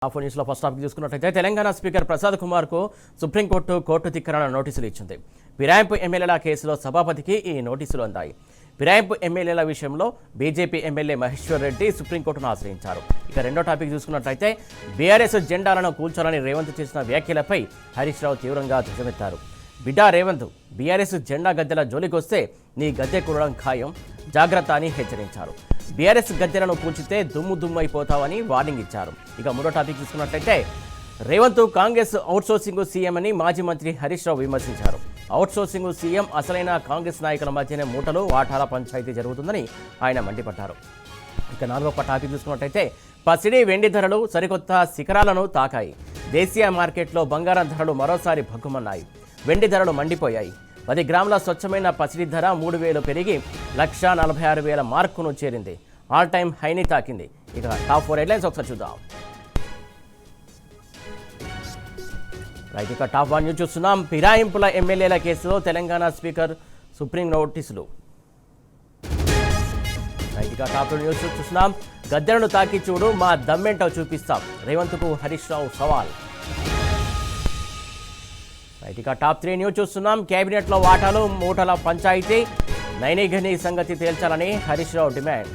Of న్యూస్లో first topic చూసుకున్నట్లయితే Telangana speaker Prasad కుమార్కు సుప్రీంకోర్టు కోర్టు ధిక్కరణ నోటీసులు ఇచ్చింది. ఫిరాయింపు ఎమ్మెల్యేల కేసులో సభాపతికి ఈ నోటీసులు అందాయి. ఫిరాయింపు ఎమ్మెల్యేల విషయంలో బీజేపీ ఎమ్మెల్యే మహేశ్వర్ రెడ్డి సుప్రీంకోర్టును ఆశ్రయించారు. ఇక రెండో టాపిక్ చూసుకున్నట్లయితే బీఆర్ఎస్ జెండాలను కూల్చాలని రేవంత్ చేసిన వ్యాఖ్యలపై హరీష్ రావు తీవ్రంగా ధ్వజమెత్తారు. బిడ్డా రేవంత్, బీఆర్ఎస్ జెండా గద్దెల జోలికొస్తే నీ గద్దె కూడడం ఖాయం, జాగ్రత్త అని హెచ్చరించారు. బీఆర్ఎస్ గద్దెలను కూల్చితే దుమ్మైపోతావని వార్నింగ్ ఇచ్చారు. ఇక మూడో టాపిక్ చూసుకున్నట్లయితే రేవంత్ కాంగ్రెస్ అవుట్సోర్సింగ్ సీఎం అని మాజీ మంత్రి హరీష్ రావు విమర్శించారు. అవుట్సోర్సింగ్ సీఎం అసలైన కాంగ్రెస్ నాయకుల మధ్యనే మూటలు వాటాల పంచాయతీ జరుగుతుందని ఆయన మండిపడ్డారు. ఇక నాలుగో టాపిక్ చూసుకున్నట్లయితే పసిడి వెండి ధరలు సరికొత్త శిఖరాలను తాకాయి. దేశీయ మార్కెట్లో బంగారం ధరలు మరోసారి భగ్గుమన్నాయి. వెండి ధరలు మండిపోయాయి. 10 గ్రాముల స్వచ్ఛమైన పసిడి ధర 3,000 పెరిగి 1,46,000 మార్కును చేరింది. ఆల్ టైమ్ హైని తాకింది. ఇక టాప్ 4 హెడ్లైన్స్ ఒకసారి చూద్దాం. రైట్, ఇక టాప్ 1 న్యూస్ చూస్తున్నాం. ఫిరాయింపుల ఎమ్మెల్యేల కేసులో తెలంగాణ స్పీకర్ సుప్రీం నోటీసులు. రైట్, ఇక టాప్ 2 న్యూస్ చూస్తున్నాం. గద్దెలను తాకి చూడు, మా దమ్మెంటో చూపిస్తాం, రేవంత్కు హరీష్ రావు సవాల్. రైట్, ఇక టాప్ 3 న్యూస్ చూస్తున్నాం. కేబినెట్లో వాటాలు మూటల పంచాయతీ, నైనిఘని సంగతి తేల్చాలని హరీష్ రావు డిమాండ్.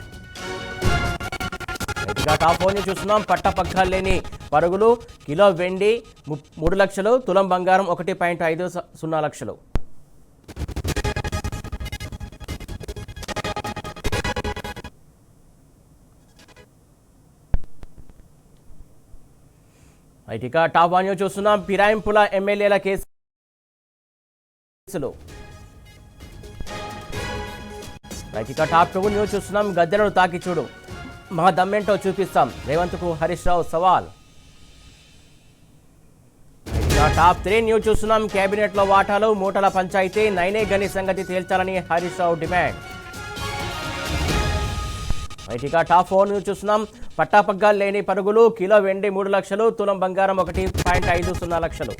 రైట్, ఇక టాప్ 4 న్యూస్ చూస్తున్నాం. పట్టపగ్గాలు లేని పరుగులు, కిలో వెండి 3 లక్షలు, తులం బంగారం 1.50 లక్షలు. రైట్, ఇక టాప్ 1 న్యూస్ చూస్తున్నాం. ఫిరాయింపుల ఎమ్మెల్యేల కేసులు. రైట్, ఇక టాప్ 2 న్యూస్ చూస్తున్నాం. గద్దెలను తాకి చూడు, మా దమ్మెంటో చూపిస్తాం, రేవంత్కు హరీష్ రావు సవాల్. ఇక టాప్ 3 న్యూస్ చూస్తున్నాం. కేబినెట్లో వాటాలు మూటల పంచాయతీ, నైనిఘని సంగతి తేల్చాలని హరీష్ రావు డిమాండ్. రైట్, ఇక టాప్ 4 న్యూస్ చూస్తున్నాం. పట్టాపగ్గాలు లేని పరుగులు, కిలో వెండి 3 లక్షలు, తులం బంగారం 1.50 లక్షలు.